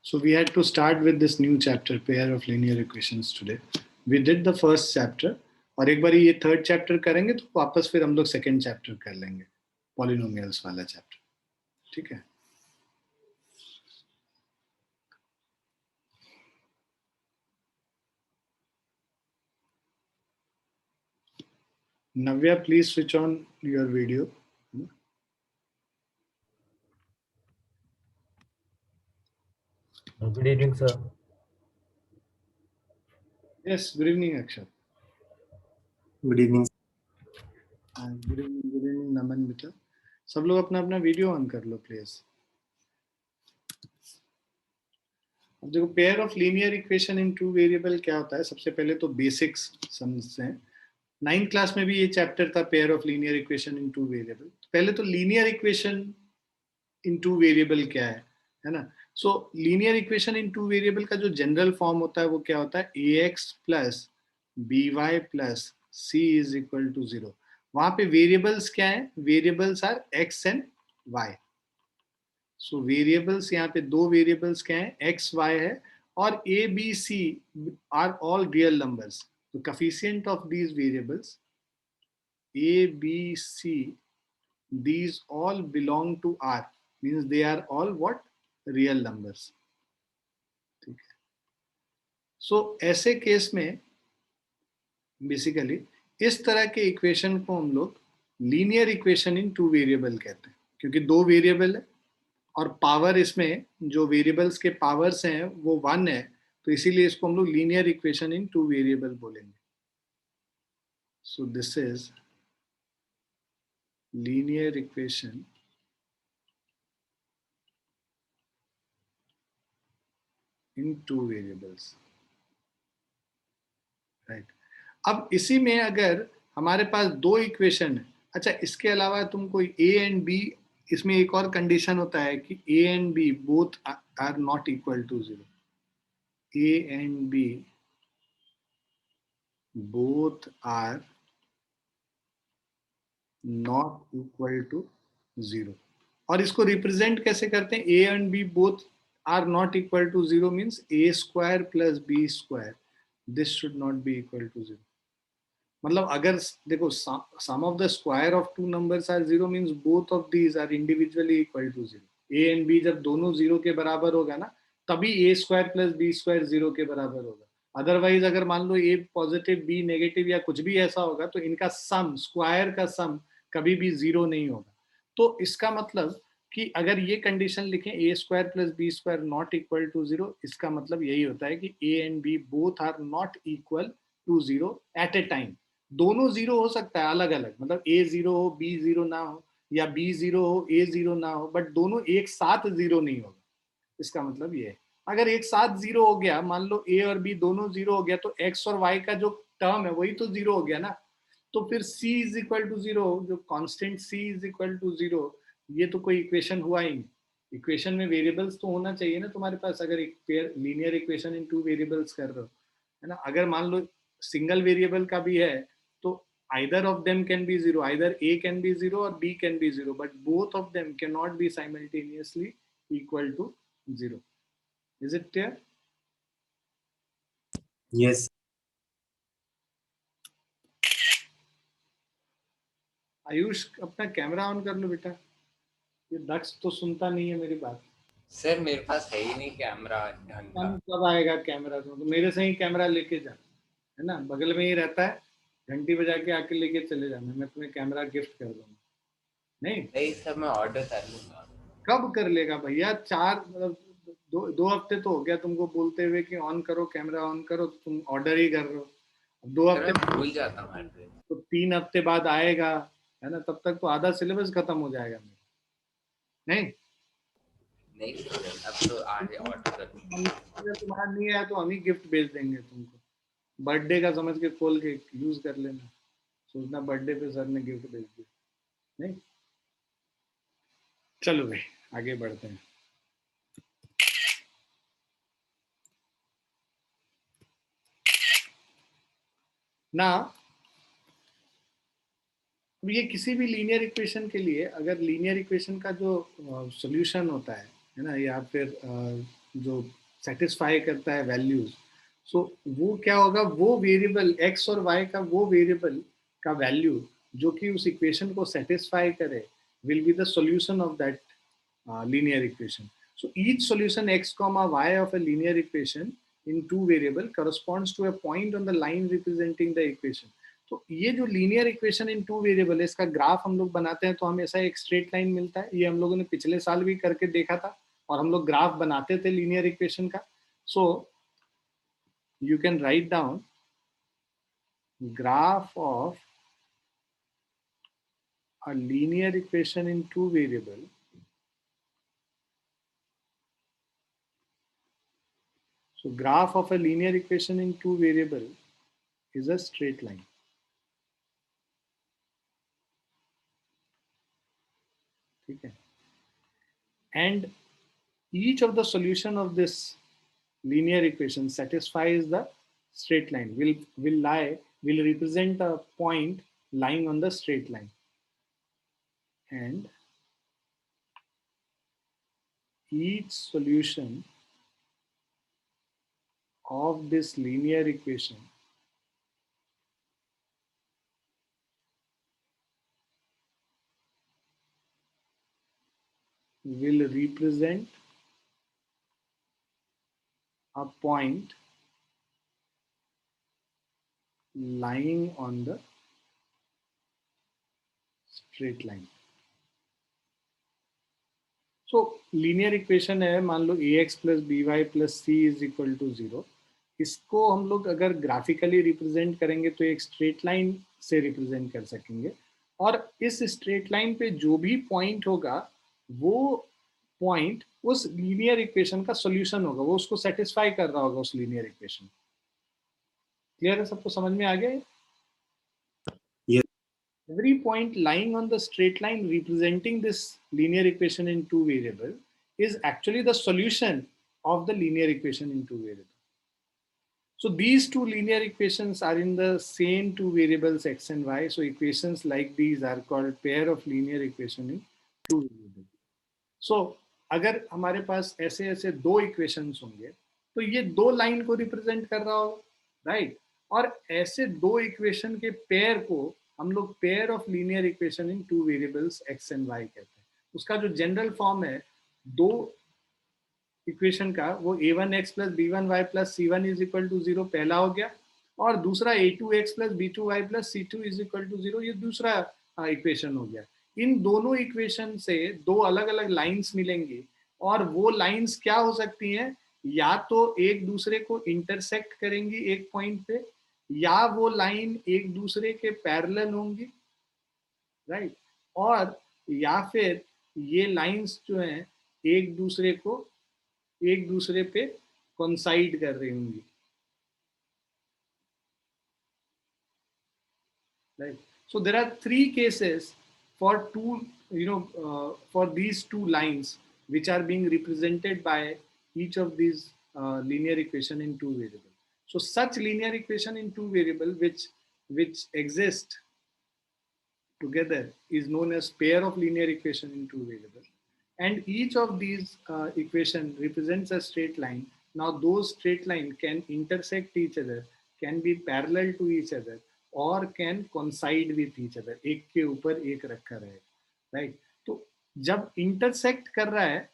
So we had to start with this new chapter, pair of linear equations today. We did the first chapter, और एक बार ये third chapter करेंगे तो वापस फिर हम लोग सेकेंड चैप्टर कर लेंगे, पॉलिनोमियल्स वाला चैप्टर. ठीक है. Navya, please switch on your video. Good evening, sir. Yes, good evening, Akshat. Good evening. Good evening Naman बेटा. सब लोग अपना अपना वीडियो ऑन कर लो प्लीज. अब देखो, pair of linear equation in two variable क्या होता है. सबसे पहले तो बेसिक्स समझते हैं. 9th क्लास में भी ये चैप्टर था, pair of linear equation in two variable. पहले तो linear equation in two variable क्या है ना. सो linear equation in two variable का जो जनरल फॉर्म होता है वो क्या होता है, ax plus by plus c is equal to 0. वहां पे वेरिएबल्स क्या है, variables are x and y. So variables यहाँ पे दो वेरिएबल्स क्या है, x y है, और a b c are all real numbers. तो coefficient of these variables a b c, these all belong to R, means they are all what, real numbers. ठीक है. सो ऐसे केस में बेसिकली इस तरह के इक्वेशन को हम लोग linear equation in two variable कहते हैं, क्योंकि दो वेरिएबल है और पावर इसमें जो वेरिएबल्स के पावर्स हैं वो 1 है, तो इसीलिए इसको हम लोग linear equation in two variable बोलेंगे. So this is linear equation in two variables, right. अब इसी में अगर हमारे पास दो इक्वेशन है, अच्छा इसके अलावा तुम कोई a एंड b, इसमें एक और कंडीशन होता है कि a and b both are not equal to 0. a and b both are not equal to 0. और इसको रिप्रेजेंट कैसे करते हैं, a and b both are not equal to 0 means a square plus b square, this should not be equal to 0. मतलब अगर देखो, sum of the square of two numbers are 0 means both of these are individually equal to 0. a and b जब दोनों 0 के बराबर होगा ना, तभी a square plus b square 0 के बराबर होगा. अदरवाइज अगर मान लो a पॉजिटिव b नेगेटिव या कुछ भी ऐसा होगा तो इनका सम, स्क्वायर का सम कभी भी 0 नहीं होगा. तो इसका मतलब कि अगर ये कंडीशन लिखें a square plus b square not equal to 0, इसका मतलब यही होता है कि a and b both are not equal to 0 at a time. दोनों 0 हो सकता है अलग अलग, मतलब a 0 हो b 0 ना हो, या b 0 हो a 0 ना हो, बट दोनों एक साथ 0 नहीं होगा. इसका मतलब ये है, अगर एक साथ 0 हो गया, मान लो a और b दोनों 0 हो गया, तो x और y का जो टर्म है वही तो 0 हो गया ना. तो फिर c इज इक्वल टू 0, जो constant c is equal to 0, ये तो कोई इक्वेशन हुआ ही नहीं. इक्वेशन में वेरिएबल्स तो होना चाहिए ना तुम्हारे पास, अगर एक pair linear equation in two variables कर रहे हो, है ना. अगर मान लो सिंगल वेरिएबल का भी है तो either of them can be 0, either a can be 0 or b can be 0, but both of them cannot be simultaneously equal to 0. Is it clear? Yes. Ayush, अपना कैमरा ऑन कर लो बेटा. ये दक्ष तो सुनता नहीं है मेरी बात. सर मेरे पास है ही नहीं कैमरा ढंग का. कब आएगा कैमरा? तो मेरे से ही कैमरा लेके जा, है ना, बगल में ही रहता है, घंटी बजा के आके लेके चले जाना, मैं तुम्हें कैमरा गिफ्ट कर दूंगा. नहीं सर मैं ऑर्डर कर लूंगा. कब कर लेगा भैया? 4 मतलब 2 हफ्ते तो हो गया तुमको बोलते हुए कि ऑन करो, कैमरा ऑन करो, तो तुम ऑर्डर ही कर रहे हो. 2 हफ्ते भूल जाता हूँ तो 3 हफ्ते बाद आएगा, है ना, तब तक तो आधा सिलेबस खत्म हो जाएगा. नहीं अब तो आज ऑर्डर कर दूंगा. तुम्हारा नहीं आया तो हम ही गिफ्ट भेज देंगे तुमको, बर्थडे का समझ के खोल के यूज कर लेना. सोचना बर्थडे पे सर ने गिफ्ट भेज दिया. नहीं, चलो भाई आगे बढ़ते हैं. ना ये किसी भी लीनियर इक्वेशन के लिए, अगर लीनियर इक्वेशन का जो सॉल्यूशन होता है ना, या फिर जो सेटिस्फाई करता है वैल्यूज, सो वो क्या होगा, वो वेरिएबल x और y का वो वेरिएबल का वैल्यू जो कि उस इक्वेशन को सेटिस्फाई करे will be the solution of that linear equation. So each solution x comma y of a linear equation in two variable corresponds to a point on the line representing the equation. तो ये जो linear equation in two variable है, इसका graph हम लोग बनाते हैं तो हमें ऐसा एक स्ट्रेट लाइन मिलता है. ये हम लोगों ने पिछले साल भी करके देखा था और हम लोग ग्राफ बनाते थे लीनियर इक्वेशन का. So you can write down graph of a linear equation in two variable. So graph of a linear equation in two variable is a straight line. Okay. And each of the solution of this linear equation satisfies the straight line, will represent a point lying on the straight line. And each solution of this linear equation will represent a point lying on the straight line. So linear equation है, मान लो ax plus by plus c is equal to 0. इसको हम लोग अगर graphically represent करेंगे तो एक straight line से रिप्रेजेंट कर सकेंगे, और इस स्ट्रेट लाइन पे जो भी पॉइंट होगा वो पॉइंट उस लीनियर इक्वेशन का सॉल्यूशन होगा, वो उसको सेटिस्फाई कर रहा होगा उस लीनियर इक्वेशन. क्लियर है, सबको समझ में आ गया? Yes. Every point lying on the straight line representing this linear equation in two variable is actually the solution of the linear equation in two variable. So these two linear equations are in the same two variables x and y. So equations like these are called pair of linear equation in two variable. So अगर हमारे पास ऐसे ऐसे दो equations होंगे तो ये दो line को रिप्रेजेंट कर रहा होगा, राइट? और ऐसे दो इक्वेशन के पेयर को हम लोग pair of linear equation in two variables x and y कहते हैं. उसका जो जनरल फॉर्म है दो इक्वेशन का, वो a1x plus b1y plus c1 is equal to 0 पहला हो गया, और दूसरा a2x plus b2y plus c2 is equal to 0 ये दूसरा इक्वेशन हो गया. इन दोनों इक्वेशन से दो अलग अलग लाइंस मिलेंगी, और वो लाइंस क्या हो सकती हैं, या तो एक दूसरे को इंटरसेक्ट करेंगी एक पॉइंट पे, या वो लाइन एक दूसरे के पैरेलल होंगी, राइट? और या फिर ये लाइंस जो हैं एक दूसरे पे कोइंसाइड कर रही होंगी, right? So there are three cases for two, for these two lines which are being represented by each of these linear equation in two variable. So such linear equation in two variable which exist together is known as pair of linear equation in two variable, and each of these equation represents a straight line. Now those straight line can intersect each other, can be parallel to each other, और can coincide with each other, एक के ऊपर एक रखा रहे, right? तो जब intersect कर रहा है,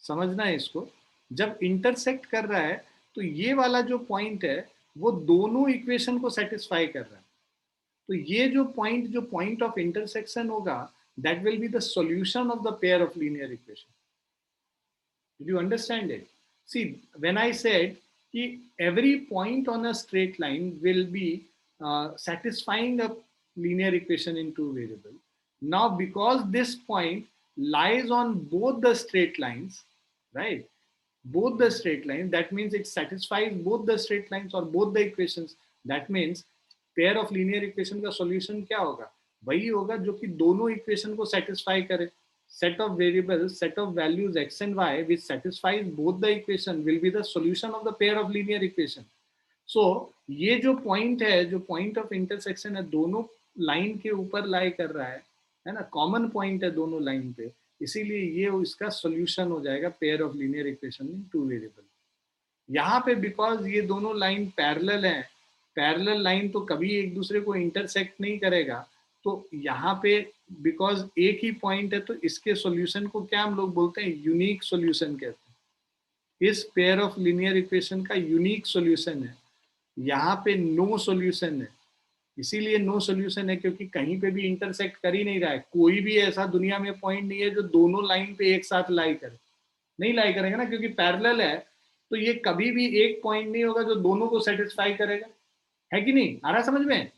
समझना है इसको, जब इंटरसेक्ट कर रहा है तो ये वाला जो पॉइंट है वो दोनों इक्वेशन को सेटिस्फाई कर रहा है. तो ये जो पॉइंट ऑफ इंटरसेक्शन होगा that will be the solution of the pair of linear equation. Did you understand it? See when I said कि every point on a straight line will be satisfying a linear equation in two variable. Now because this point lies on both the straight lines, right? Both the straight lines, that means it satisfies both the straight lines or both the equations. That means pair of linear equation का solution क्या होगा? वही होगा जो कि दोनों equation को satisfy करे. Set of variables, set of values x and y which satisfies both the equation will be the solution of the pair of linear equation. So ये जो point है, जो point of intersection है, दोनों line के ऊपर lie कर रहा है ना, common point है दोनों line पे, इसीलिए ये इसका सॉल्यूशन हो जाएगा pair of linear equation in two variable. यहाँ पे बिकॉज ये दोनों लाइन पैरेलल हैं, पैरेलल लाइन तो कभी एक दूसरे को इंटरसेक्ट नहीं करेगा, तो यहाँ पे बिकॉज एक ही पॉइंट है तो इसके सॉल्यूशन को क्या हम लोग बोलते हैं, यूनिक सॉल्यूशन कहते हैं। इस पेयर ऑफ लीनियर इक्वेशन का यूनिक सॉल्यूशन है, यहाँ पे नो सॉल्यूशन है। इसीलिए नो सॉल्यूशन है क्योंकि कहीं पे भी इंटरसेक्ट कर ही नहीं रहा है, कोई भी ऐसा दुनिया में पॉइंट नहीं है जो दोनों लाइन पे एक साथ लाई करे, नहीं लाई करेगा ना, क्योंकि पैरेलल है तो ये कभी भी एक पॉइंट नहीं होगा जो दोनों को सेटिस्फाई करेगा, है कि नहीं, आ रहा समझ में?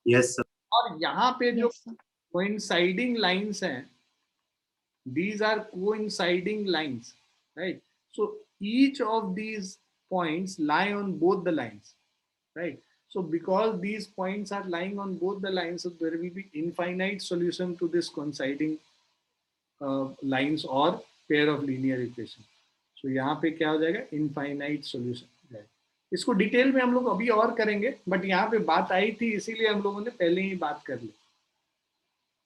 Yes, sir. और यहाँ पे जो Yes, sir. कोइंसाइडिंग लाइंस हैं, these are coinciding lines, right? So each of these points lie on both the lines, right? So because these points are lying on both the lines, so there will be infinite solution to this coinciding lines or pair of linear equation. So यहाँ पे क्या हो जाएगा, infinite solution हो जाएगा। इसको detail में हम लोग अभी और करेंगे, बट यहाँ पे बात आई थी इसीलिए हम लोगों ने पहले ही बात कर ली।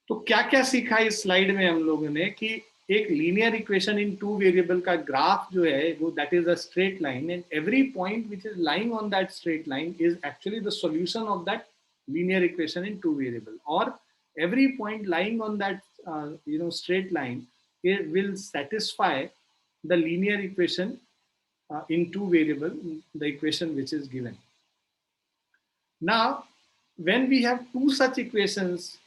तो क्या क्या सीखा इस स्लाइड में हम लोगों ने कि एक linear equation in two variable का ग्राफ जो है वो that is a straight line, and every point which is lying on that straight line is actually the solution of that linear equation in two variable, or every point lying on that straight line, it will satisfy the linear equation in two variable, the equation which is given. Now when we have two such equations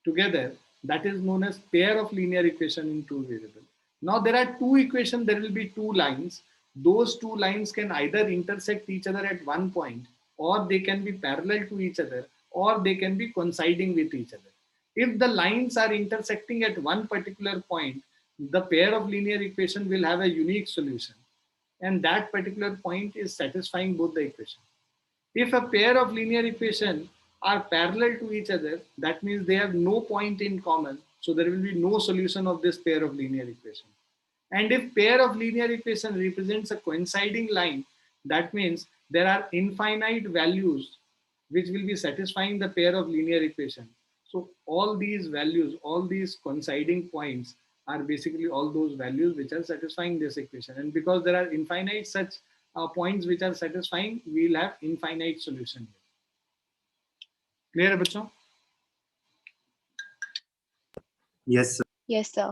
together, that is known as pair of linear equation in two variable. Now there are two equations, there will be two lines. Those two lines can either intersect each other at one point, or they can be parallel to each other, or they can be coinciding with each other. If the lines are intersecting at one particular point, the pair of linear equation will have a unique solution, and that particular point is satisfying both the equations. If a pair of linear equations are parallel to each other, that means they have no point in common, so there will be no solution of this pair of linear equations. And if pair of linear equation represents a coinciding line, that means there are infinite values which will be satisfying the pair of linear equation. So all these values, all these coinciding points are basically all those values which are satisfying this equation. And because there are infinite such points which are satisfying, we will have infinite solution. Clear है बच्चों? Yes, sir. Yes, sir.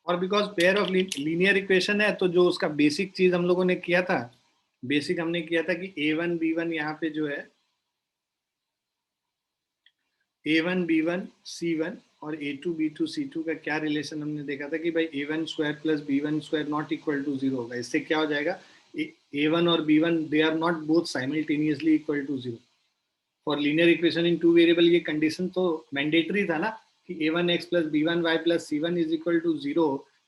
और because pair of linear equation है तो जो उसका basic चीज हम लोगों ने किया था, बेसिक हमने किया था कि a1 b1 यहाँ पे जो है a1 b1 c1 और a2 b2 c2 का क्या रिलेशन हमने देखा था कि भाई a1 square plus b1 square not equal to 0 होगा। इससे क्या हो जाएगा, a1 और b1 they are not both simultaneously equal to 0। For linear equation in two variable ये कंडीशन तो मैंडेटरी था ना कि a1x plus b1y plus c1 is equal to 0।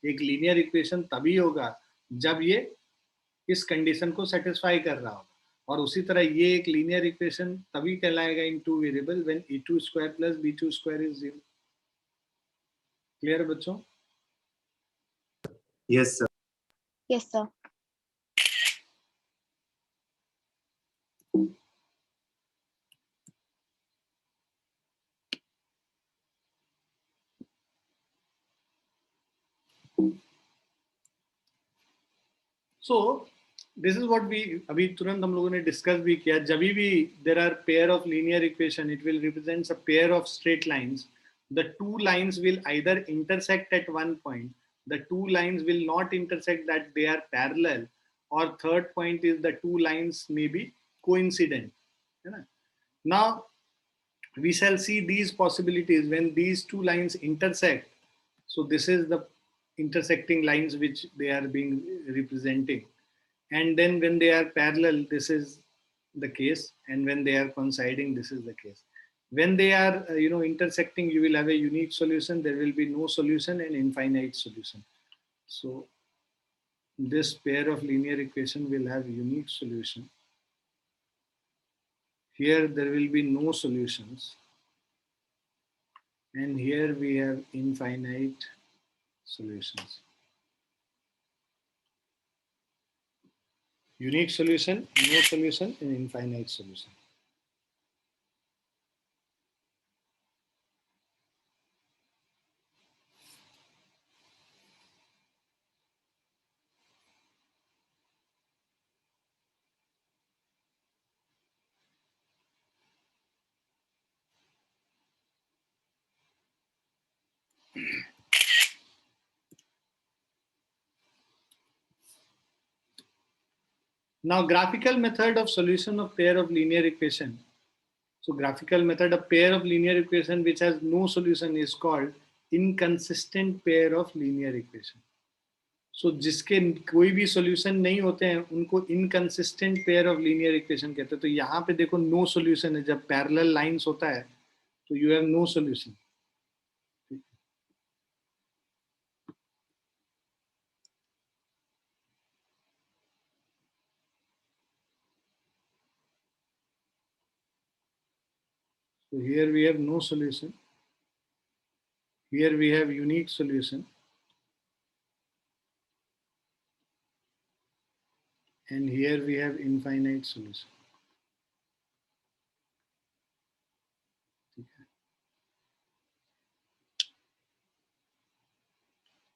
एक लीनियर इक्वेशन तभी होगा जब ये इस कंडीशन को सेटिस्फाई कर रहा होगा, और उसी तरह ये एक लीनियर इक्वेशन तभी कहलाएगा in two variable when a2 square plus b2 square is 0। Clear है बच्चों? Yes, sir. Yes, sir. So this is what we अभी तुरंत हम लोगों ने डिस्कस भी किया। जब भी there are pair of linear equation, it will represents a pair of straight lines. The two lines will either intersect at one point, the two lines will not intersect, that they are parallel, or third point is the two lines may be coincident. Now we shall see these possibilities when these two lines intersect. So this is the intersecting lines which they are being representing, and then when they are parallel, this is the case, and when they are coinciding, this is the case. When they are intersecting, you will have a unique solution, there will be no solution and infinite solution. So this pair of linear equation will have unique solution. Here there will be no solutions, and here we have infinite solutions. Unique solution, no solution, and infinite solution. Now graphical method of solution of pair of linear equation. So graphical method of pair of linear equation which has no solution is called inconsistent pair of linear equation. So जिसके कोई भी solution नहीं होते हैं उनको inconsistent pair of linear equation कहते हैं. तो यहाँ पे देखो नो सॉल्यूशन है. जब पैरेलल लाइंस होता है तो you have no solution. So here we have no solution. Here we have unique solution. And here we have infinite solution.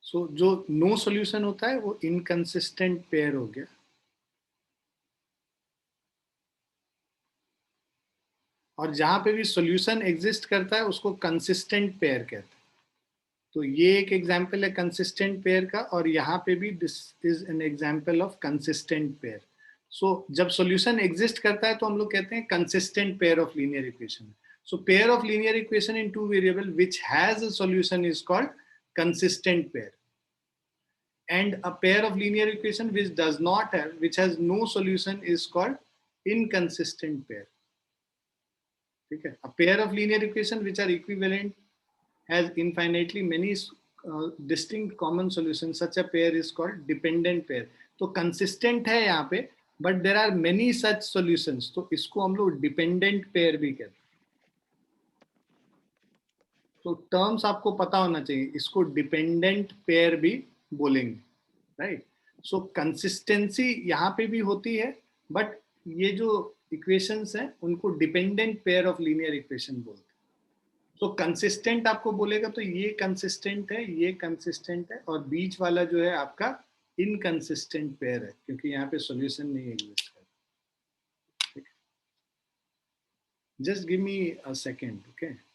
So जो नो सॉल्यूशन होता है वो इनकंसिस्टेंट पेयर हो गया. और जहां पे भी सॉल्यूशन एग्जिस्ट करता है उसको कंसिस्टेंट पेयर कहते हैं. तो ये एक एग्जांपल है कंसिस्टेंट पेयर का, और यहाँ पे भी this is an example of consistent pair. So जब सॉल्यूशन एग्जिस्ट करता है तो हम लोग कहते हैं consistent pair of linear equation. So pair of linear equation in two variable which has a solution is called consistent pair. And a pair of linear equation which does not have, which has no solution is called inconsistent pair. Okay? A pair of linear equation which are equivalent has infinitely many distinct common solutions. Such a pair is called dependent pair. तो consistent है यहाँ पे, but there are many such solutions. तो इसको हम लोग dependent pair भी कहते हैं. तो टर्म्स आपको पता होना चाहिए. इसको डिपेंडेंट पेयर भी बोलेंगे, राइट. सो कंसिस्टेंसी यहाँ पे भी होती है, बट ये जो इक्वेशंस हैं उनको dependent pair of linear equation बोलते हैं. सो कंसिस्टेंट आपको बोलेगा तो ये कंसिस्टेंट है, ये कंसिस्टेंट है, और बीच वाला जो है आपका इनकंसिस्टेंट पेयर है क्योंकि यहाँ पे सॉल्यूशन नहीं एग्जिस्ट करता. Just give me a second. Okay.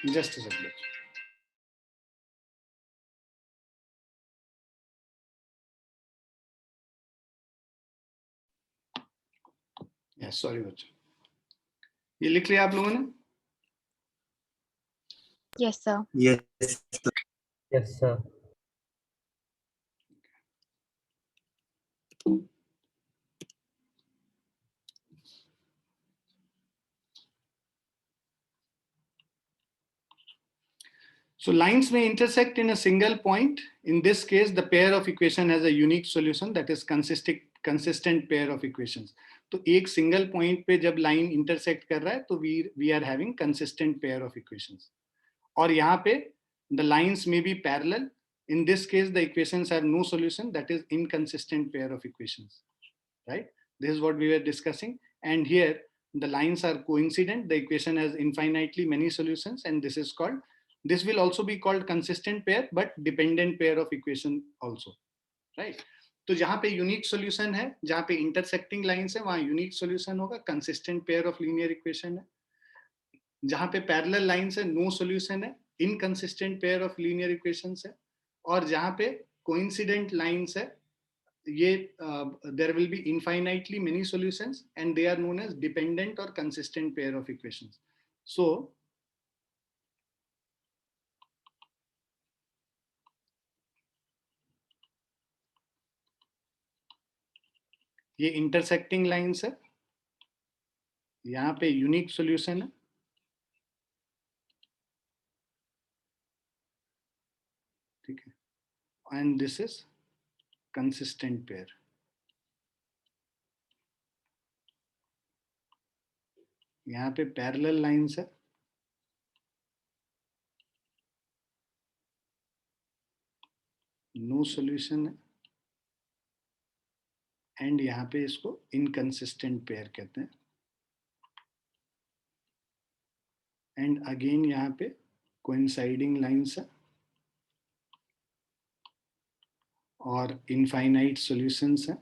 Just a second. Yeah, sorry बच्चों, ये लिख लिया आप लोगों ने? Yes, sir. Yes, sir. Yes, sir. So lines may intersect in a single point. In this case, the pair of equation has a unique solution, that is consistent pair of equations. तो एक single point पे जब line intersect कर रहा है तो we are having consistent pair of equations. और यहाँ पे the lines may be parallel. In this case, the equations have no solution, that is inconsistent pair of equations. Right? This is what we were discussing. And here the lines are coincident. The equation has infinitely many solutions, and this will also be called consistent pair, but dependent pair of equation also. Right? तो जहाँ पे unique solution है, जहाँ पे intersecting lines है, वहाँ unique solution होगा, consistent pair of linear equation है. जहाँ पे पैरेलल लाइंस है, नो सॉल्यूशन है, inconsistent pair of linear equations है. और जहाँ पे कोइंसिडेंट लाइंस है, ये there will be infinitely many solutions, and they are known as dependent or consistent pair of equations. So ये इंटरसेक्टिंग लाइंस है, यहाँ पे यूनिक सॉल्यूशन है, ठीक है, and this is consistent pair. यहाँ पे पैरेलल लाइंस है, नो सॉल्यूशन है, एंड यहाँ पे इसको इनकंसिस्टेंट पेयर कहते हैं. एंड अगेन यहाँ पे कोइंसाइडिंग लाइंस है और इनफाइनाइट सॉल्यूशंस हैं.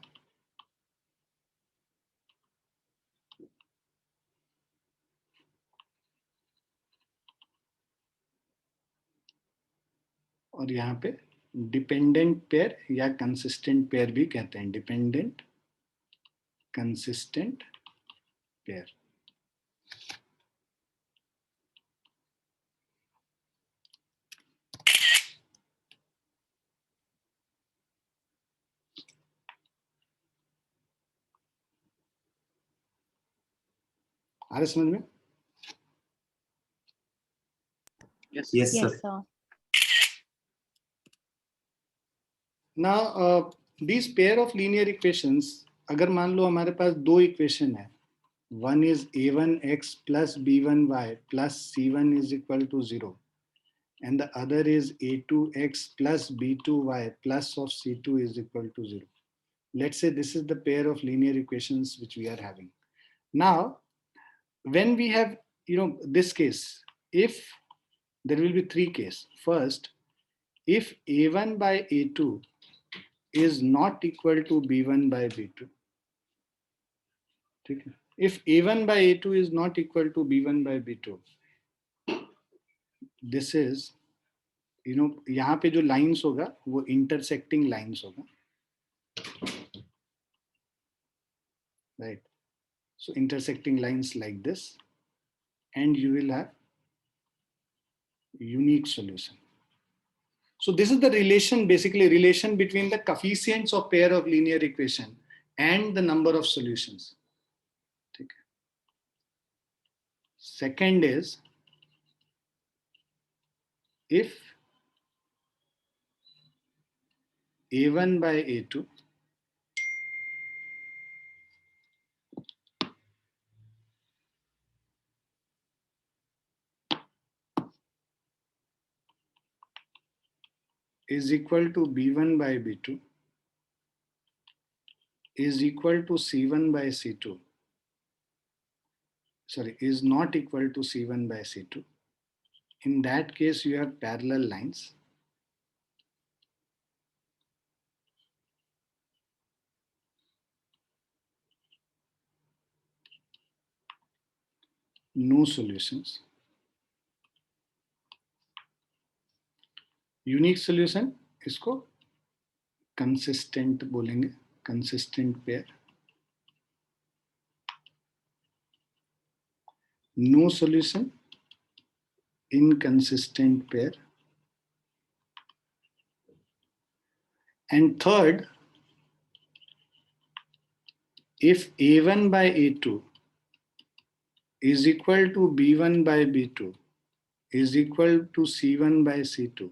और यहाँ पे डिपेंडेंट पेयर या कंसिस्टेंट पेयर भी कहते हैं, डिपेंडेंट कंसिस्टेंट पेयर. आ रहा समझ में? Yes, Yes, sir. sir. Now these pair of linear equations, अगर मान लो हमारे पास दो इक्वेशन है, one is a1x plus b1y plus c1 is equal to 0, and the other is a2x plus b2y plus of c2 is equal to 0. Let's say this is the pair of linear equations which we are having. Now when we have this case, if there will be three cases. First, if a1 by a2 is not equal to b1 by b2, if a1 by a2 is not equal to b1 by b2, this is यहाँ पे जो lines होगा वो intersecting lines होगा, right? So intersecting lines like this, and you will have unique solution. So this is the relation, basically relation between the coefficients of pair of linear equation and the number of solutions. Okay. Second is, if a1 by a2 is equal to b1 by b2 is equal to c1 by c2, sorry, is not equal to c1 by c2, in that case you have parallel lines. No solutions. Unique solution इसको consistent बोलेंगे, consistent pair. No solution, inconsistent pair. And third, if A1 by A2 is equal to B1 by B2 is equal to C1 by C2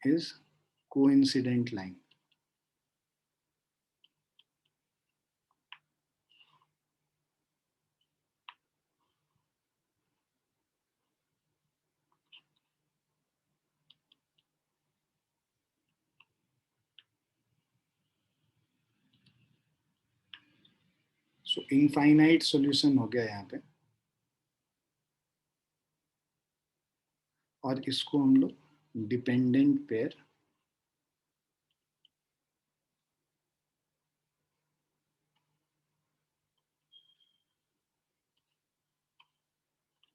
is coincident line. So infinite solution हो गया यहाँ पे, और इसको हम लोग dependent pair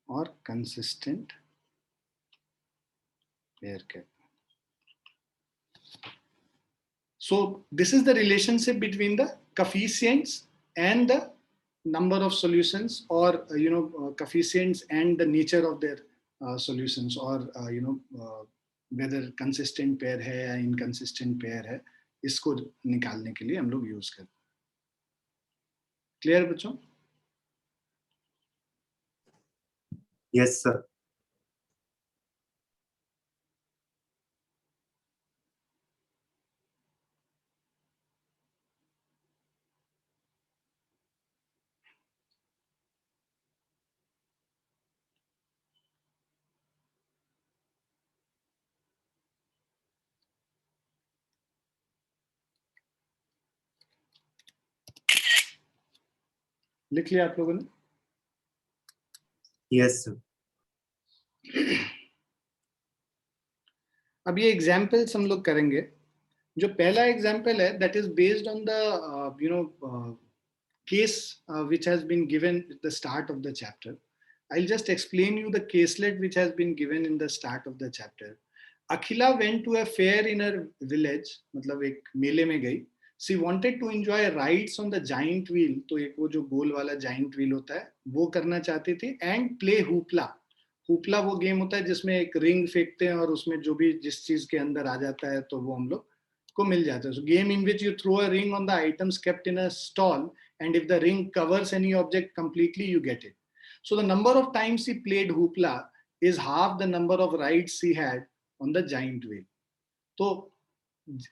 और consistent pair कहते हैं. So this is the relationship between the coefficients and the number of solutions, or coefficients and the nature of their solutions, or whether consistent pair है या inconsistent pair है, इसको निकालने के लिए हम लोग यूज करते हैं. क्लियर बच्चों? Yes, sir. लिख लिया आप लोगों ने? Yes, sir. अब ये एग्जाम्पल्स हम लोग करेंगे. जो पहला एग्जाम्पल है that is based on the case which has been given at the start of the chapter. I'll just explain you the caselet which has been given in the start of the chapter. Akhila went to a fair in her village, मतलब एक मेले में गई. She wanted to enjoy rides on the giant wheel, तो एक वो जो गोल वाला giant wheel होता है वो करना चाहती थी, and play hoopla. होपला वो गेम होता है जिसमें एक रिंग फेंकते हैं और उसमें जो भी जिस चीज के अंदर आ जाता है तो वो हम लोग को मिल जाता है. So game in which you throw a ring on the items kept in a stall, and if the ring covers any object completely, you get it. So the number of times he played hoopla is half the number of rides he had on the giant wheel. So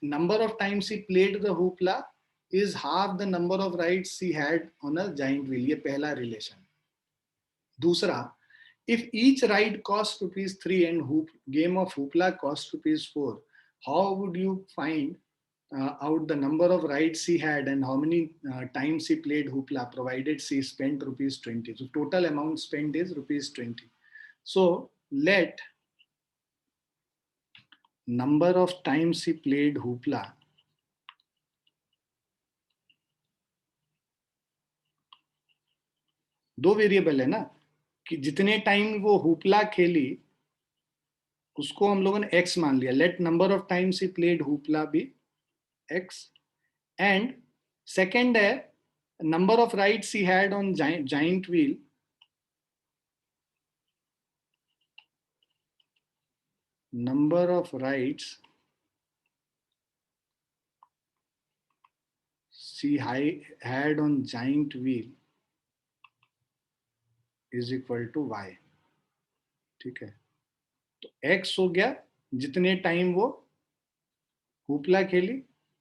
number of times he played the hoopla is half the number of rides he had on a giant wheel. ये पहला relation. दूसरा, if each ride costs ₹3 and game of hoopla costs ₹4, how would you find out the number of rides he had and how many times he played hoopla, provided he spent ₹20? So total amount spent is ₹20. So let number of times he played hoopla दो variable है ना, कि जितने time वो होपला खेली उसको हम लोगों ने x मान लिया. Let number of times he played hoopla भी x, एंड सेकंड है number of rides he had on giant wheel, number of rides she had on giant wheel is equal to y. ठीक है, तो x हो गया जितने time वो hoopla खेली,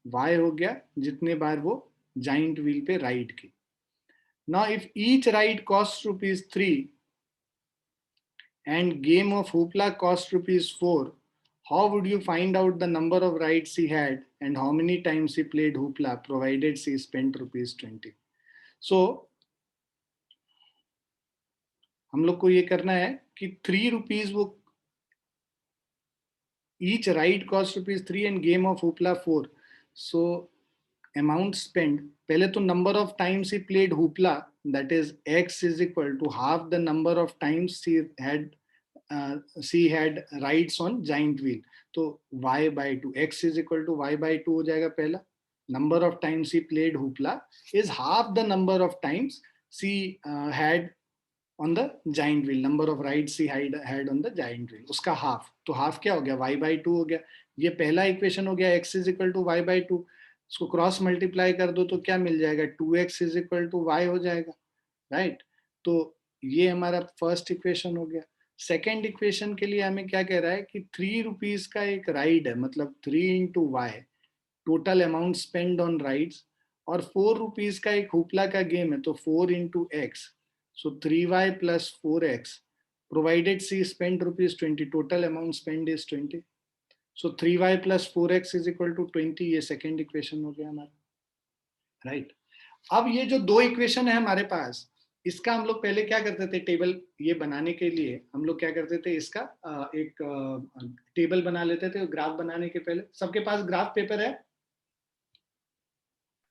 y हो गया जितने बार वो जाइंट व्हील पे राइड की. Now if each ride costs ₹3 and game of hoopla costs ₹4, how would you find out the number of rides he had and how many times he played hoopla, provided he spent ₹20? So हम लोग को ये करना है कि ₹3 वो each ride costs ₹3 and game of hoopla 4. So amount spent, पहले तो number of times he played hoopla, that is x is equal to half the number of times she had rides on giant wheel. तो y by 2, x is equal to y by 2 हो जाएगा पहला. Number of times he played hoopla is half the number of times she had on the giant wheel. Number of rides he had on the giant wheel. उसका half. तो half क्या हो गया? y by 2 हो गया. ये पहला equation हो गया, x is equal to y by 2. इसको क्रॉस मल्टीप्लाई कर दो तो क्या मिल जाएगा? 2x is equal to y हो जाएगा, राइट? तो ये हमारा फर्स्ट इक्वेशन हो गया. सेकेंड इक्वेशन के लिए हमें क्या कह रहा है कि 3 रुपीज का एक राइड है, मतलब 3 into y total amount spend on rides, और 4 रुपीज का एक हुपला का गेम है, तो 4 into x, so 3y plus 4x provided she spent ₹20, total amount spent is 20, so 3y plus 4x is equal to 20. ये second equation हो गया हमारा, राइट? अब ये जो दो इक्वेशन है हमारे पास, इसका हम लोग पहले क्या करते थे, टेबल ये बनाने के लिए हम लोग क्या करते थे, इसका एक टेबल बना लेते थे ग्राफ बनाने के पहले. सबके पास ग्राफ पेपर है?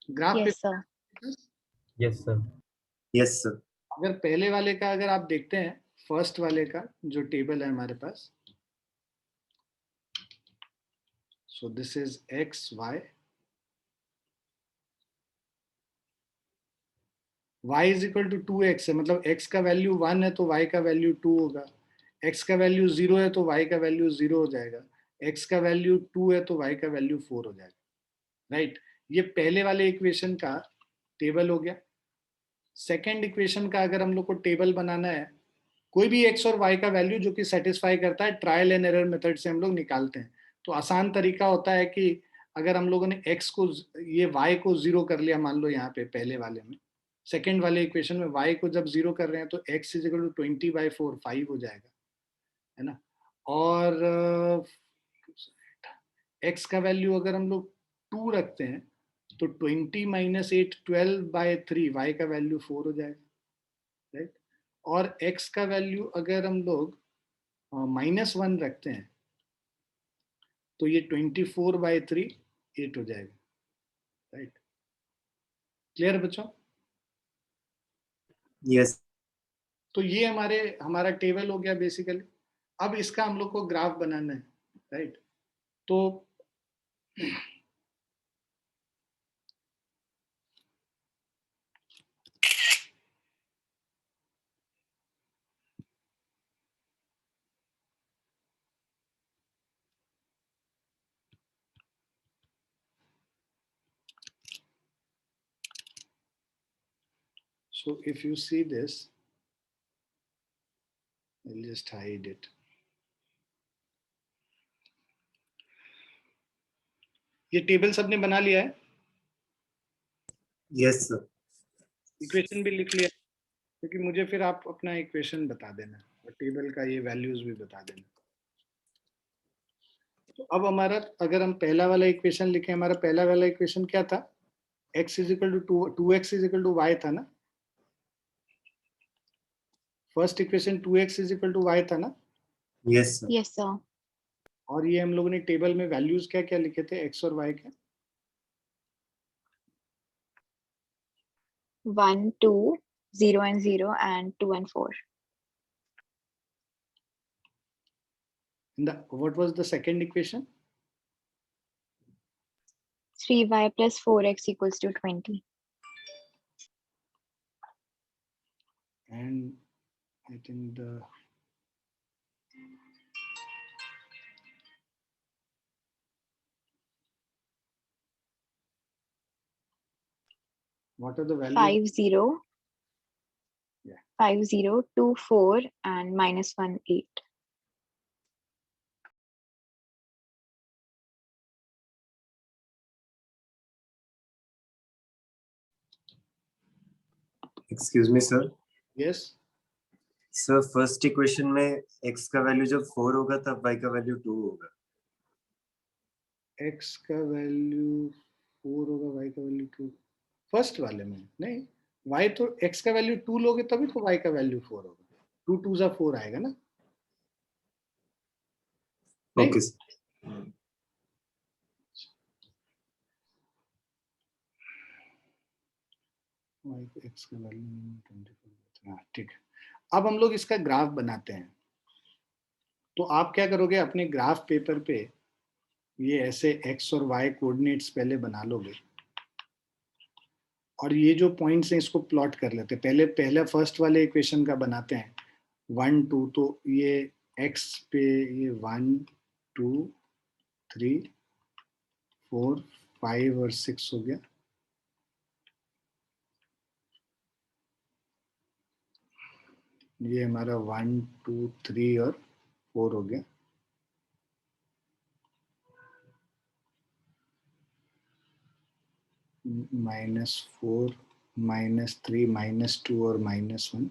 Graph Yes, paper? sir. Yes, sir. Yes, sir. अगर पहले वाले का अगर आप देखते हैं, फर्स्ट वाले का जो टेबल है हमारे पास, so this is X Y, y is equal to 2x है, मतलब x का वैल्यू 1 है तो y का वैल्यू 2 होगा, x का वैल्यू 0 है तो y का वैल्यू 0 हो जाएगा, x का वैल्यू 2 है तो y का वैल्यू 4 हो जाएगा, राइट? ये पहले वाले इक्वेशन का टेबल हो गया. सेकेंड इक्वेशन का अगर हम लोग को टेबल बनाना है, कोई भी x और y का वैल्यू जो कि सेटिस्फाई करता है, ट्रायल एंड एरर मेथड से हम लोग निकालते हैं. तो आसान तरीका होता है कि अगर हम लोगों ने x को, ये y को 0 कर लिया, मान लो यहाँ पे पहले वाले में, सेकेंड वाले इक्वेशन में y को जब 0 कर रहे हैं तो x इज इक्वल टू 20/4, 5 हो जाएगा, है ना? और x का वैल्यू अगर हम लोग 2 रखते हैं तो 20 - 8, 12/3, y का वैल्यू 4 हो जाएगा, राइट? और x का वैल्यू अगर हम लोग -1 रखते हैं तो ये 24/3, 8 हो जाएगा, राइट? क्लियर बच्चों? Yes. तो ये हमारा टेबल हो गया बेसिकली. अब इसका हम लोग को ग्राफ बनाना है, राइट? तो so if you see this, I'll just hide it. ये टेबल सबने बना लिया है? Yes, sir. इक्वेशन भी लिख लिया? क्योंकि मुझे फिर आप अपना इक्वेशन बता देना और टेबल का ये वैल्यूज भी बता देना. तो अब हमारा, अगर हम पहला वाला इक्वेशन लिखें, हमारा पहला वाला इक्वेशन क्या था? x is equal to 2x is equal to y था ना? First equation 2x is equal to y था ना? Yes, sir. Yes, sir. और ये हम लोगों ने टेबल में वैल्यूज क्या क्या लिखे थे, x और y के? 1, 2, 0 and 0, and 2 and 4. What was the second equation? 3y plus 4x equals to 20. And I think what are the values? 5, 0. Yeah. 5, 0, 2, 4, and -1, 8. Excuse me, sir. Yes. Sir, first equation में x का value जब 4 होगा तब y का value 2 होगा. x का value 4 होगा, y का वैल्यू 2. फर्स्ट वाले में नहीं, y तो x का वैल्यू 2 लोगे तभी तो y का वैल्यू 4 होगा. 2 2 जा 4 आएगा ना? Okay, sir. y को x का वैल्यू 24. हाँ ठीक है. अब हम लोग इसका ग्राफ बनाते हैं. तो आप क्या करोगे, अपने ग्राफ पेपर पे ये ऐसे x और y कोऑर्डिनेट्स पहले बना लोगे और ये जो पॉइंट्स हैं इसको प्लॉट कर लेते हैं। पहले फर्स्ट वाले इक्वेशन का बनाते हैं 1 2, तो ये x पे ये 1 2 3 4 5 और 6 हो गया। ये हमारा 1 2 3 और 4 हो गया। -4 -3 -2 और -1।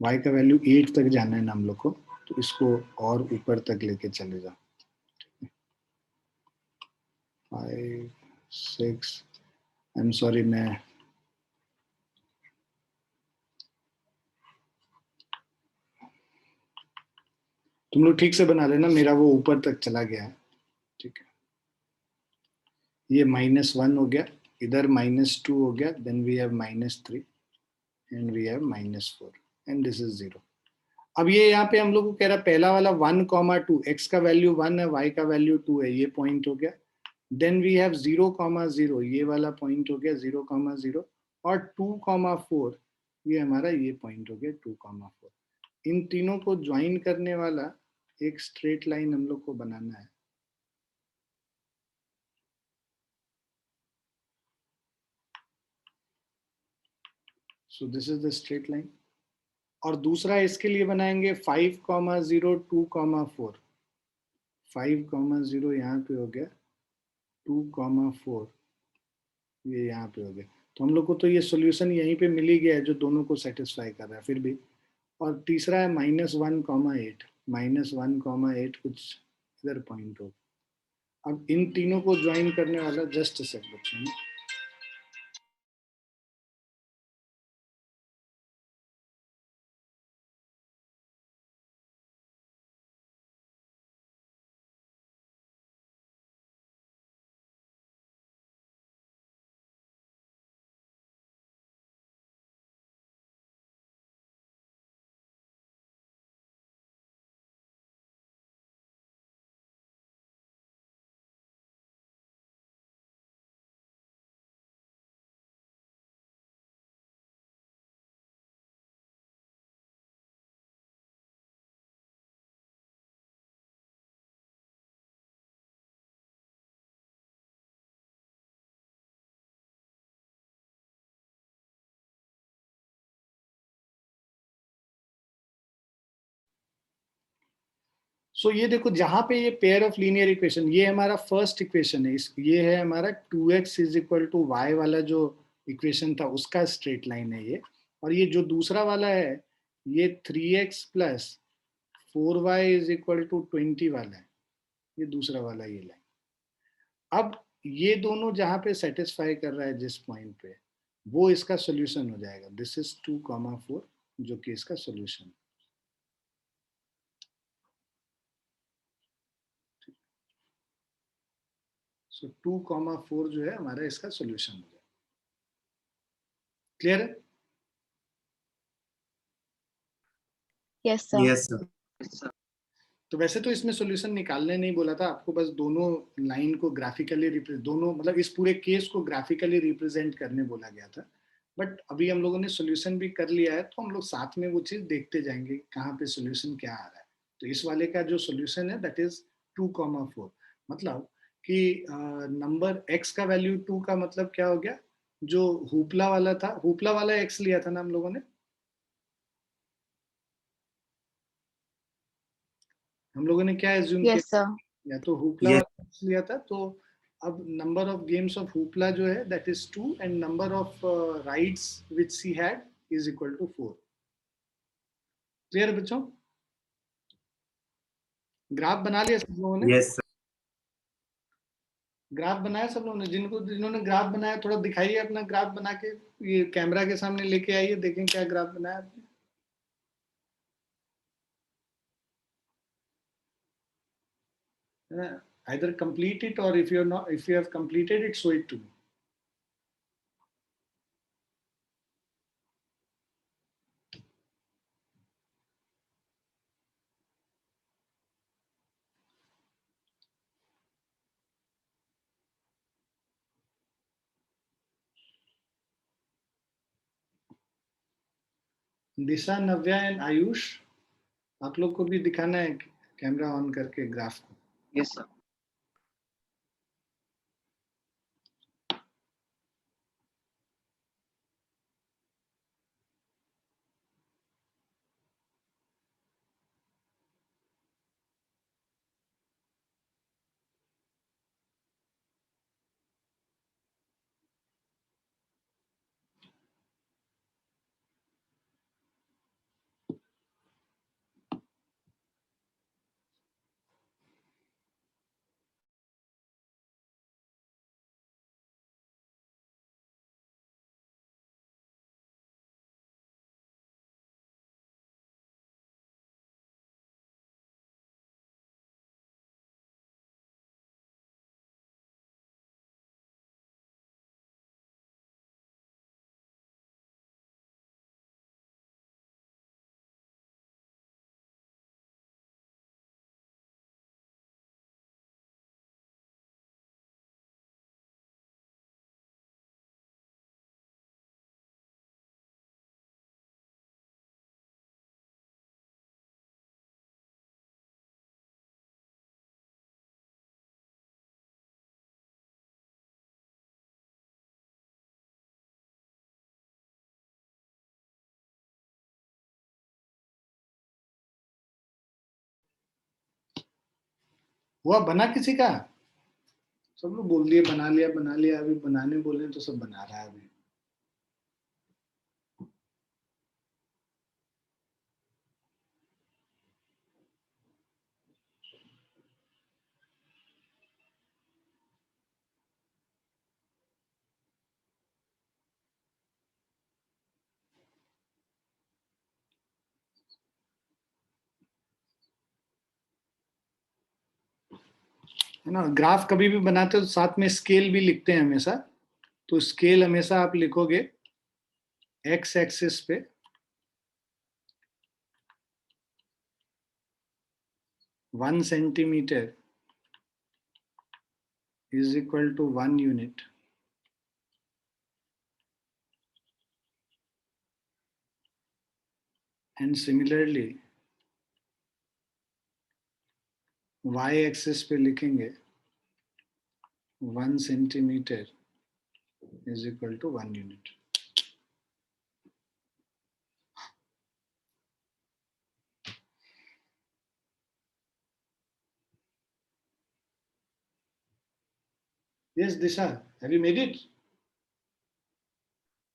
y का वैल्यू 8 तक जाना है ना हम लोग को, तो इसको और ऊपर तक लेके चले जाओ। 5 6, आई एम सॉरी, मैं तुम लोग ठीक से बना लेना, मेरा वो ऊपर तक चला गया है। ठीक है, ये -1 हो गया, इधर -2 हो गया, then we have -3 and we have -4 and this is 0। अब ये यहाँ पे हम लोग को कह रहा है पहला वाला 1,2, x का वैल्यू 1 है, y का वैल्यू 2 है, ये पॉइंट हो गया। देन वी हैव 0,0, ये वाला पॉइंट हो गया 0,0, और 2,4 ये हमारा ये पॉइंट हो गया 2,4। इन तीनों को ज्वाइन करने वाला एक स्ट्रेट लाइन हम लोग को बनाना है। सो this is the straight line. और दूसरा इसके लिए बनाएंगे 5,0 2,4। 5,0 यहाँ पे हो गया, 2,4 ये यहाँ पे हो गया। तो हम लोग को तो ये सॉल्यूशन यहीं पे मिल ही गया है जो दोनों को सेटिस्फाई कर रहा है फिर भी। और तीसरा है -1,8, -1,8 कुछ इधर पॉइंट हो। अब इन तीनों को ज्वाइन करने वाला, जस्ट सेक बच्चों, सो ये देखो जहां पे ये पेयर ऑफ लीनियर इक्वेशन, ये हमारा फर्स्ट इक्वेशन है, इस ये है हमारा 2x = y वाला जो इक्वेशन था उसका स्ट्रेट लाइन है ये। और ये जो दूसरा वाला है ये 3x + 4y = 20 वाला है, ये दूसरा वाला ये लाइन। अब ये दोनों जहां पे सेटिस्फाई कर रहा है जिस पॉइंट पे, वो इसका सोल्यूशन हो जाएगा। दिस इज 2,4 जो कि इसका सोल्यूशन है। सो 2,4 जो है हमारा इसका सोल्यूशन हो जाएगा। क्लियर है? Yes, sir. Yes sir. तो वैसे तो इसमें सॉल्यूशन निकालने नहीं बोला था आपको, बस दोनों लाइन को ग्राफिकली दोनों मतलब इस पूरे केस को ग्राफिकली रिप्रेजेंट करने बोला गया था। बट अभी हम लोगों ने सॉल्यूशन भी कर लिया है, तो हम लोग साथ में वो चीज देखते जाएंगे कहाँ पे सॉल्यूशन क्या आ रहा है। तो इस वाले का जो सॉल्यूशन है दैट इज 2,4। मतलब कि नंबर x का वैल्यू 2 का मतलब क्या हो गया, जो हुपला वाला था, हुपला वाला x लिया था ना हम लोगों ने, हम लोगों ने क्या एज्यूम किया, Yes, sir. या तो हुपला यस वाला लिया था। तो अब number of games of hoopla जो है that is 2 and number of rides which she had is equal to 4। Clear बच्चों? ग्राफ बना लिया सब लोगों ने? Yes sir. ग्राफ बनाया सब लोगों ने? जिन्होंने ग्राफ बनाया थोड़ा दिखाइए अपना ग्राफ बना के, ये कैमरा के सामने लेके आइए, देखें क्या ग्राफ बनाया आपने। Either complete it, or if you're not, if you have completed it, show it to me. Disha, Navya and Ayush, आप लोग को भी दिखाना है कैमरा ऑन करके ग्राफ को. Yes, sir. हुआ बना किसी का? सब लोग बोल दिए बना लिया, अभी बनाने बोले तो सब बना रहा है अभी. है ना. ग्राफ कभी भी बनाते हो तो साथ में स्केल भी लिखते हैं हमेशा. तो स्केल हमेशा आप लिखोगे एक्स एक्सिस पे 1 centimetre is equal to 1 unit. And similarly, y axis पे लिखेंगे 1 centimeter is equal to 1 unit. Yes, Disha, have you made it?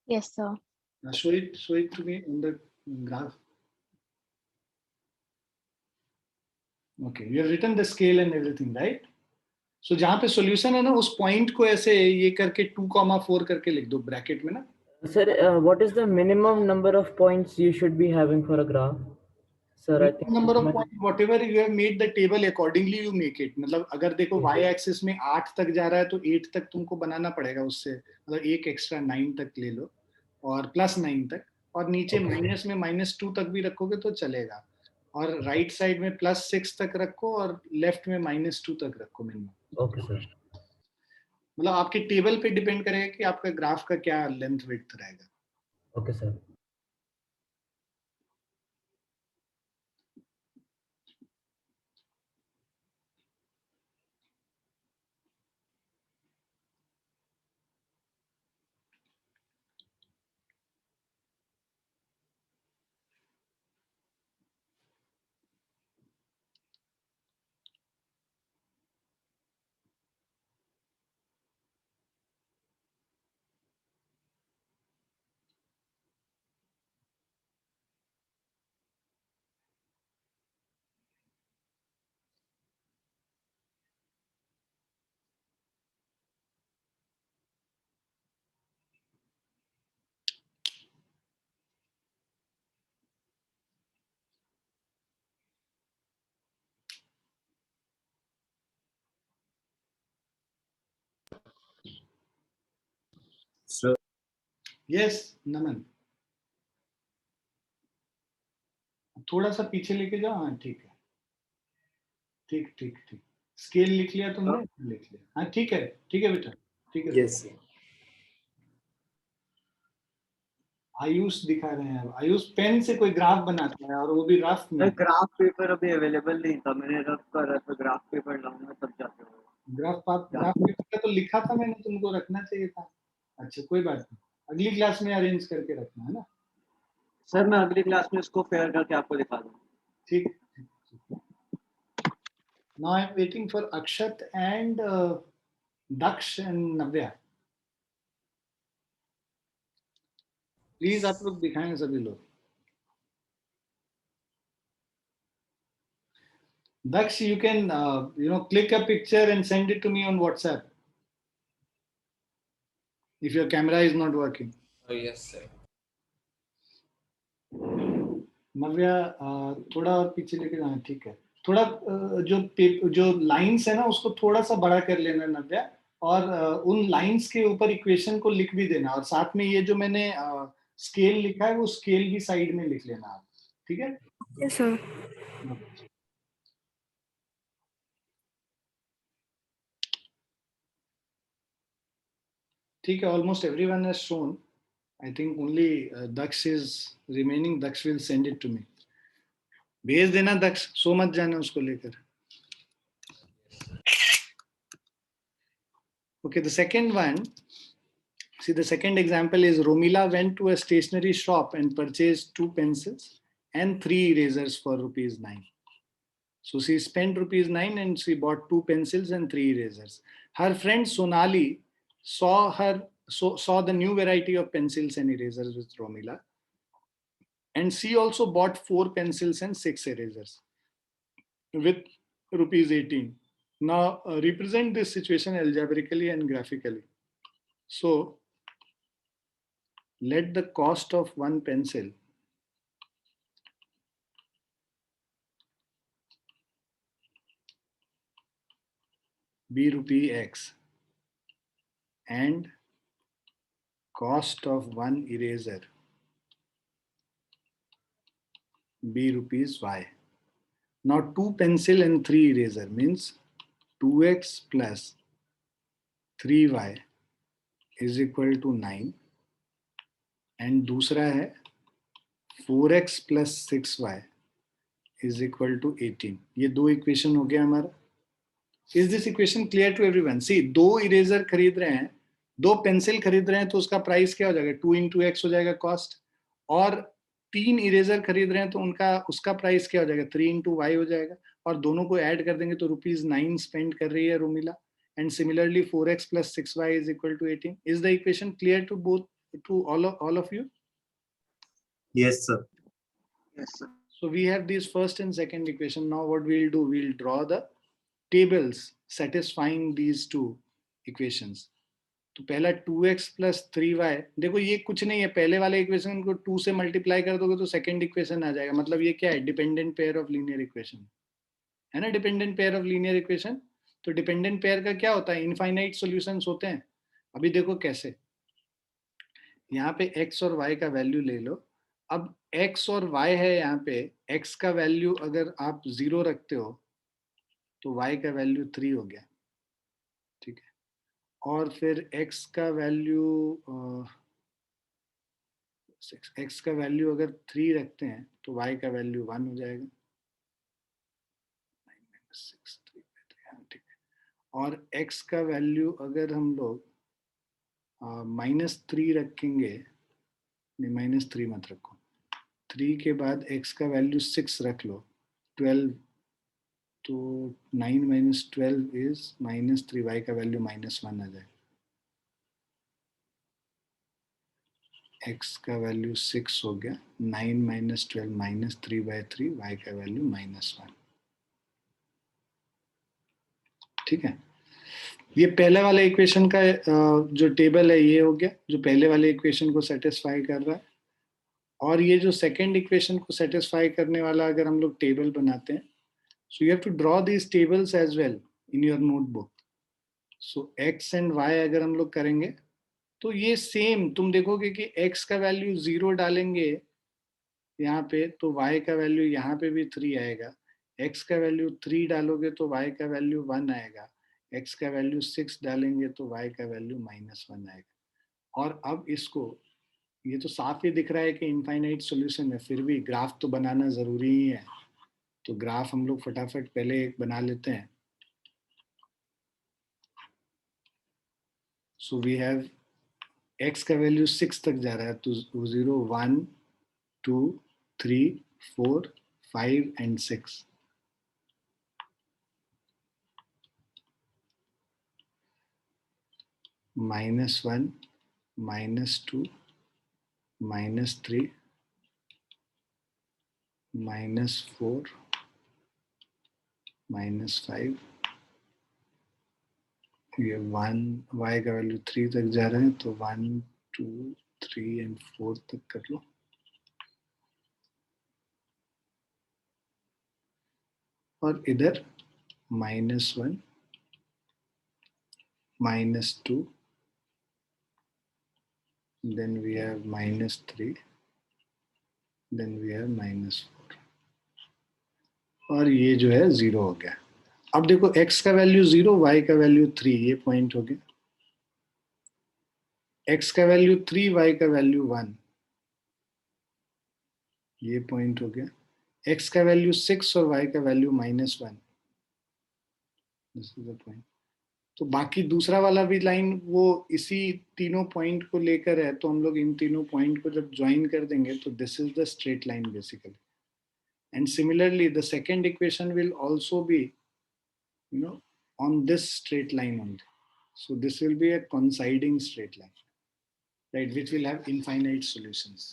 Yes, sir. Now show it to me on the graph. Okay, you have written the scale and everything, right? So जहाँ पे solution है ना, उस point को ऐसे ये करके 2,4 करके लिख दो ब्रैकेट में ना. Sir, what is the minimum number of points you should be having for a graph? Sir, I think number of points, whatever you have made the table accordingly you make it. मतलब अगर देखो y axis में 8 तक जा रहा है तो 8 तक तुमको बनाना पड़ेगा उससे. मतलब एक एक्स्ट्रा 9 तक ले लो और प्लस 9 तक, और नीचे माइनस में -2 तक भी रखोगे तो चलेगा. और राइट साइड में +6 तक रखो और लेफ्ट में -2 तक रखो मिनिमम. okay, sir. मतलब आपके टेबल पे डिपेंड करेगा कि आपका ग्राफ का क्या लेंथ विड्थ रहेगा. Okay, sir. Sir, यस नमन, थोड़ा सा पीछे लेके जाओ. हाँ ठीक है, ठीक ठीक ठीक. स्केल लिख लिया तुमने? लिख लिया. हाँ ठीक है बेटा, ठीक है. yes, sir. आयुष दिखा रहे हैं। अब आयुष पेन से कोई ग्राफ बनाता है और वो भी रफ में। ग्राफ पेपर अभी अवेलेबल नहीं था, मैंने रफ करा तो ग्राफ पेपर लाऊंगा तब जाके होगा। ग्राफ पेपर का तो लिखा था मैंने, तुमको रखना चाहिए था। अच्छा कोई बात नहीं, अगली क्लास में अरेंज करके रखना है ना। सर मैं अगली क्लास में इसको फेयर करके आपको दिखा दूंगा। ठीक। Now I'm waiting for Akshat and Daksh and Navya. Please आप लोग दिखाएं सभी लोग। Daksh, you can click a picture and send it to me on WhatsApp if your camera is not working. Oh, yes, sir. नव्या थोड़ा और पीछे लेके जाना, ठीक है। थोड़ा जो लाइंस है ना उसको थोड़ा सा बड़ा कर लेना नव्या, और उन लाइंस के ऊपर इक्वेशन को लिख भी देना, और साथ में ये जो मैंने स्केल लिखा है वो स्केल भी साइड में लिख लेना आप, ठीक है। Yes, sir. ठीक है, almost everyone has shown. I think only Daksh is remaining. Daksh will send it to me. भेज देना दक्ष, सो मत जाना उसको लेकर। Okay, the second one, see the second example is Romila went to a stationery shop and purchased 2 pencils and 3 erasers for ₹9. So she spent ₹9 and she bought 2 pencils and 3 erasers. Her friend Sonali saw the new variety of pencils and erasers with Romila, and she also bought 4 pencils and 6 erasers with ₹18. Now represent this situation algebraically and graphically. So let the cost of one pencil be ₹X and cost of one eraser be ₹Y. Now 2 pencil and 3 eraser means 2x plus 3y is equal to 9, and दूसरा है 4x plus 6y is equal to 18. ये दो equation हो गया हमारा। Is this equation clear to everyone? See, 2 eraser खरीद रहे हैं, 2 पेंसिल खरीद रहे हैं, तो उसका प्राइस क्या हो जाएगा? 2 into x हो जाएगा कॉस्ट, और 3 इरेजर खरीद रहे हैं तो उसका प्राइस क्या हो जाएगा? 3 into y हो जाएगा, और दोनों को ऐड कर देंगे तो ₹9 स्पेंड कर रही है Romila, and similarly 4x plus 6y is equal to 18. Is the equation clear to all of you? Yes, sir. Yes sir. So we have these first and second equation. Now what we'll do, we'll draw the tables satisfying these two equations. तो पहला 2x plus 3y, देखो ये कुछ नहीं है, पहले वाले equation को 2 से मल्टीप्लाई कर दोगे तो सेकंड इक्वेशन आ जाएगा। मतलब ये क्या है? Dependent pair of linear equation है ना, dependent pair of linear equation. तो डिपेंडेंट पेयर का क्या होता है? इनफाइनाइट सॉल्यूशंस होते हैं। अभी देखो कैसे, यहाँ पे x और y का वैल्यू ले लो। अब x और y है, यहाँ पे x का वैल्यू अगर आप 0 रखते हो तो y का वैल्यू 3 हो गया, ठीक है। और फिर x का वैल्यू अगर 3 रखते हैं तो y का वैल्यू 1 हो जाएगा। 6, 3, ठीक है। और x का वैल्यू अगर हम लोग -3 रखेंगे, नहीं -3 मत रखो, 3 के बाद x का वैल्यू 6 रख लो, 12, तो 9 minus 12 is -3, y का वैल्यू -1 आ जाएगा। x का वैल्यू 6 हो गया, 9 minus 12 -3/3, y का वैल्यू -1, ठीक है। ये पहले वाले इक्वेशन का जो टेबल है ये हो गया, जो पहले वाले इक्वेशन को सेटिस्फाई कर रहा है। और ये जो सेकंड इक्वेशन को सेटिस्फाई करने वाला अगर हम लोग टेबल बनाते हैं, so you have to draw these tables as well in your notebook. So x and y अगर हम लोग करेंगे तो ये सेम तुम देखोगे कि x का वैल्यू 0 डालेंगे यहाँ पे तो y का वैल्यू यहाँ पे भी 3 आएगा, x का वैल्यू 3 डालोगे तो y का वैल्यू 1 आएगा, x का वैल्यू 6 डालेंगे तो y का वैल्यू -1 आएगा। और अब इसको ये तो साफ ही दिख रहा है कि इनफाइनाइट सॉल्यूशन है, फिर भी ग्राफ तो बनाना जरूरी ही है। तो ग्राफ हम लोग फटाफट पहले एक बना लेते हैं। सो वी हैव x का वैल्यू 6 तक जा रहा है, तो 0 1 2 3 4 5 एंड 6। -1 -2 -3 -4 -5। ये 1 y का वैल्यू 3 तक जा रहा है, तो 1 2 3 एंड 4 तक कर लो। और इधर -1 -2, then we have -3, then we have -4, और ये जो है 0 हो गया। अब देखो x का वैल्यू 0, y का वैल्यू 3, ये पॉइंट हो गया। x का वैल्यू 3, y का वैल्यू 1, ये पॉइंट हो गया। x का वैल्यू 6 और y का value -1, this is the point. तो बाकी दूसरा वाला भी लाइन वो इसी तीनों पॉइंट को लेकर है, तो हम लोग इन तीनों पॉइंट को जब ज्वाइन कर देंगे तो this is the straight line basically. And similarly the second equation will also be on this straight line only. So this will be a coinciding straight line, right, which will have infinite solutions.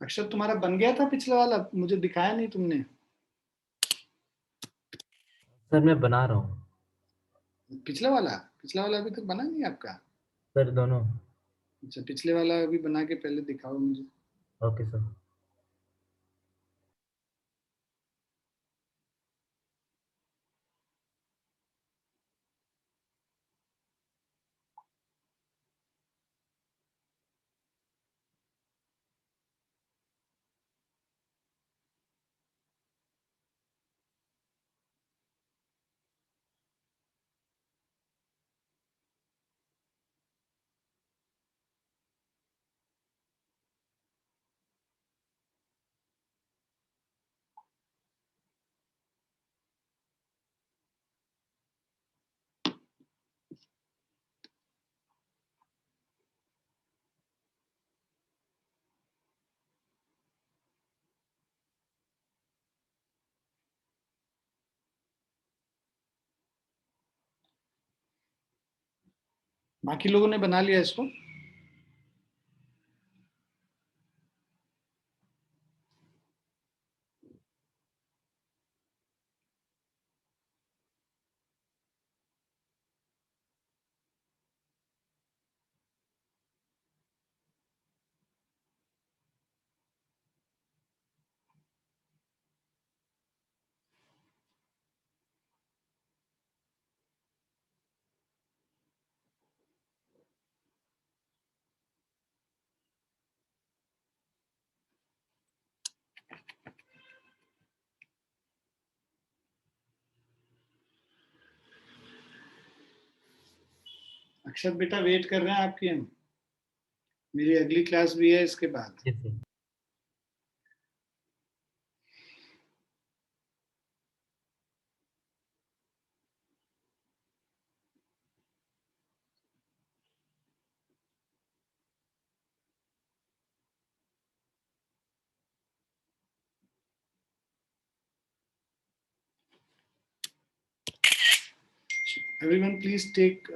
अक्षर तुम्हारा बन गया था पिछला वाला, मुझे दिखाया नहीं तुमने। सर मैं बना रहा हूँ। पिछला वाला अभी तक बना नहीं आपका? सर दोनों। अच्छा, पिछले वाला अभी बना के पहले दिखाओ मुझे। Okay sir. बाकी लोगों ने बना लिया इसको? अक्षर बेटा वेट कर रहे हैं आपकी, हम मेरी अगली क्लास भी है इसके बाद। जी sir. Everyone please take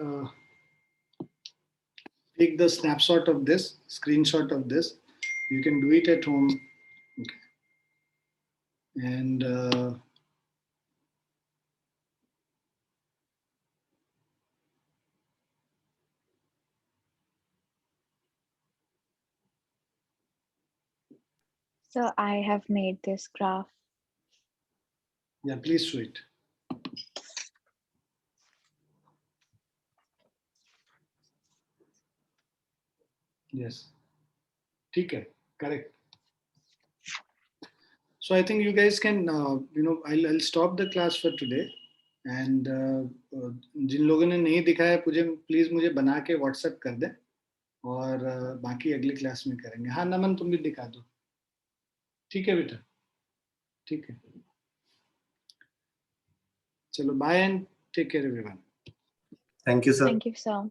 the snapshot of this, screenshot of this. You can do it at home. Okay. And So I have made this graph. yeah, please show it. Yes, ठीक है, correct. So I think you guys can, I'll stop the class for today. And जिन लोगों ने नहीं दिखाया please मुझे बना के WhatsApp कर दें और बाकी अगली क्लास में करेंगे. हाँ नमन तुम भी दिखा दो. ठीक है बेटा. ठीक है. चलो bye and take care everyone. Thank you, sir. Thank you, sir.